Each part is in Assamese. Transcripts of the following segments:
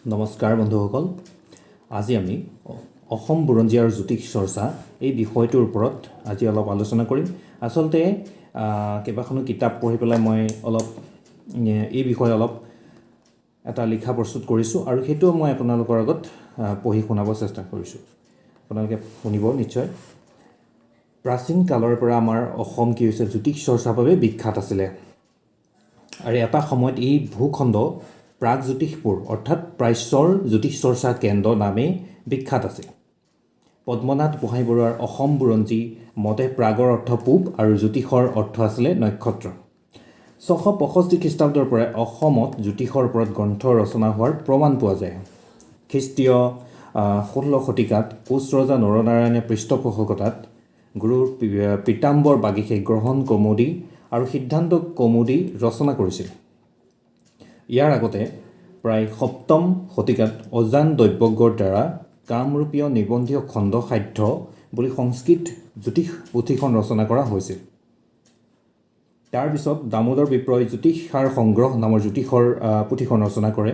নমস্কাৰ বন্ধুসকল, আজি আমি অসম বুৰঞ্জী আৰু জ্যোতিষ চৰ্চা এই বিষয়টোৰ ওপৰত আজি অলপ আলোচনা কৰিম। আচলতে কেইবাখনো কিতাপ পঢ়ি পেলাই মই অলপ এই বিষয়ে অলপ এটা লিখা প্ৰস্তুত কৰিছোঁ আৰু সেইটো মই আপোনালোকৰ আগত পঢ়ি শুনাব চেষ্টা কৰিছোঁ। আপোনালোকে শুনিব নিশ্চয়। প্ৰাচীন কালৰ পৰা আমাৰ অসম কি হৈছে জ্যোতিষ চৰ্চাৰ বাবে বিখ্যাত আছিলে আৰু এটা সময়ত এই ভূখণ্ড প্ৰাগজ্যোতিষপুৰ অৰ্থাৎ প্ৰাচ্যৰ জ্যোতিষ চৰ্চা কেন্দ্ৰ নামে বিখ্যাত আছে। পদ্মনাথ গোহাঁই বৰুৱাৰ অসম বুৰঞ্জী মতে প্ৰাগৰ অৰ্থ পূব আৰু জ্যোতিষৰ অৰ্থ আছিলে নক্ষত্ৰ। 665 খ্ৰীষ্টাব্দৰ পৰাই অসমত জ্যোতিষৰ ওপৰত গ্ৰন্থ ৰচনা হোৱাৰ প্ৰমাণ পোৱা যায়। খ্ৰীষ্টীয় 16 শতিকাত কোচ ৰজা নৰনাৰায়ণে পৃষ্ঠপোষকতাত গুৰুৰ পীতাম্বৰ বাগীশে গ্ৰহণ কৌমুদী আৰু সিদ্ধান্ত কৌমুদী ৰচনা কৰিছিল। ইয়াৰ আগতে প্ৰায় 7ম শতিকাত অজান দৈব্যজ্ঞৰ দ্বাৰা কামৰূপীয় নিবন্ধীয় খণ্ড সাধ্য বুলি সংস্কৃত জ্যোতিষ পুথিখন ৰচনা কৰা হৈছিল। তাৰপিছত দামোদৰ বিপ্ৰই জ্যোতিষাৰ সংগ্ৰহ নামৰ জ্যোতিষৰ পুথিখন ৰচনা কৰে।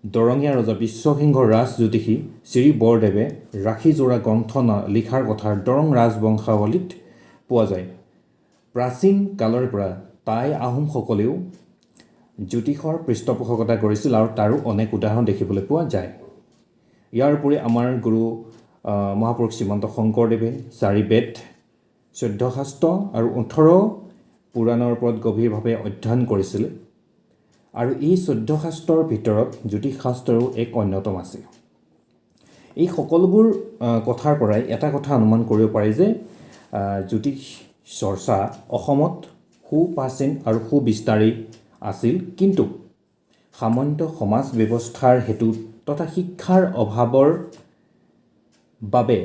দৰঙীয়া ৰজা বিশ্বসিংহৰ ৰাজ জ্যোতিষী শ্ৰী বৰদেৱে ৰাশিজোৰা গ্ৰন্থ লিখাৰ কথা দৰং ৰাজবংশাৱলীত পোৱা যায়। প্ৰাচীন কালৰ পৰা টাই আহোমসকলেও জ্যোতিষৰ পৃষ্ঠপোষকতা কৰিছিল আৰু তাৰো অনেক উদাহৰণ দেখিবলৈ পোৱা যায়। ইয়াৰ উপৰি আমাৰ গুৰু মহাপুৰুষ শ্ৰীমন্ত শংকৰদেৱে 4 বেদ 14 শাস্ত্ৰ আৰু 18 পুৰাণৰ ওপৰত গভীৰভাৱে অধ্যয়ন কৰিছিল আৰু এই 14 শাস্ত্ৰৰ ভিতৰত জ্যোতিষ শাস্ত্ৰও এক অন্যতম আছে। এই সকলোবোৰ কথাৰ পৰাই এটা কথা অনুমান কৰিব পাৰি যে জ্যোতিষ চৰ্চা অসমত সুপ্ৰাচীন আৰু সুবিস্তাৰী আছিল, কিন্তু সামন্ত সমাজ ব্যৱস্থাৰ হেতু তথা শিক্ষাৰ অভাৱৰ বাবে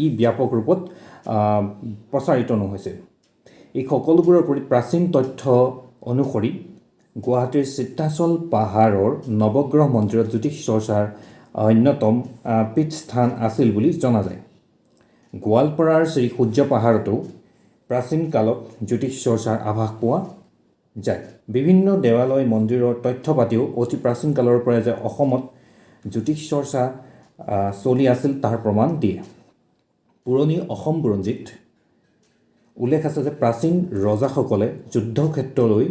ই ব্যাপক ৰূপত প্ৰচাৰিত নহৈছিল। এই সকলোবোৰৰ উপৰি প্ৰাচীন তথ্য অনুসৰি গুৱাহাটীৰ চিত্ৰাচল পাহাৰৰ নৱগ্ৰহ মন্দিৰত জ্যোতিষ চৰ্চাৰ অন্যতম পীঠস্থান আছিল বুলি জনা যায়। গোৱালপাৰাৰ শ্ৰী সূৰ্য পাহাৰতো প্ৰাচীন কালত জ্যোতিষ চৰ্চাৰ আভাস পোৱা যায়। বিভিন্ন দেৱালয় মন্দিৰৰ তথ্য পাতিও অতি প্ৰাচীন কালৰ পৰাই যে অসমত জ্যোতিষ চৰ্চা চলি আছিল তাৰ প্ৰমাণ দিয়ে। পুৰণি অসম বুৰঞ্জীত উল্লেখ আছে যে প্ৰাচীন ৰজাসকলে যুদ্ধক্ষেত্ৰলৈ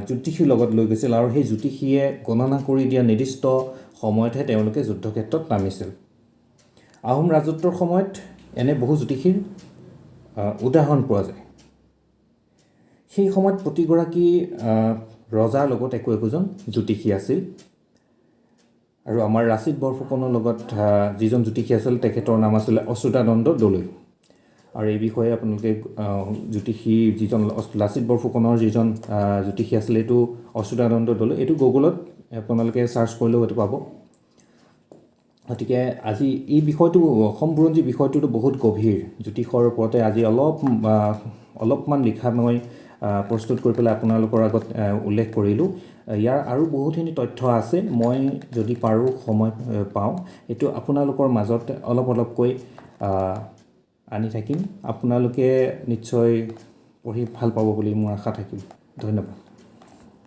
জ্যোতিষীৰ লগত লৈ গৈছিল আৰু সেই জ্যোতিষীয়ে গণনা কৰি দিয়া নিৰ্দিষ্ট সময়তহে তেওঁলোকে যুদ্ধক্ষেত্ৰত নামিছিল। আহোম ৰাজত্বৰ সময়ত এনে বহু জ্যোতিষীৰ উদাহৰণ পোৱা যায়। সেই সময়ত প্ৰতিগৰাকী ৰজাৰ লগত একোজন জ্যোতিষী আছিল আৰু আমাৰ লাচিত বৰফুকনৰ লগত যিজন জ্যোতিষী আছিল তেখেতৰ নাম আছিলে অচ্যুতানন্দ দলৈ। আৰু এই বিষয়ে আপোনালোকে জ্যোতিষী যিজন লাচিত বৰফুকনৰ যিজন জ্যোতিষী আছিলে এইটো অচ্যুতানন্দ দলৈ, এইটো গুগলত আপোনালোকে চাৰ্চ কৰিলেও এইটো পাব। গতিকে আজি এই বিষয়টো অসম বুৰঞ্জী বিষয়টোতো বহুত গভীৰ। জ্যোতিষৰ ওপৰতে আজি অলপমান লিখা মই প্ৰস্তুত কৰি পেলাই আপোনালোকৰ আগত উল্লেখ কৰিলোঁ। ইয়াৰ আৰু বহুখিনি তথ্য আছে, মই যদি পাৰোঁ সময় পাওঁ এইটো আপোনালোকৰ মাজত অলপকৈ আনি থাকিম। আপোনালোকে নিশ্চয় পঢ়ি ভাল পাব বুলি মোৰ আশা থাকিল। ধন্যবাদ।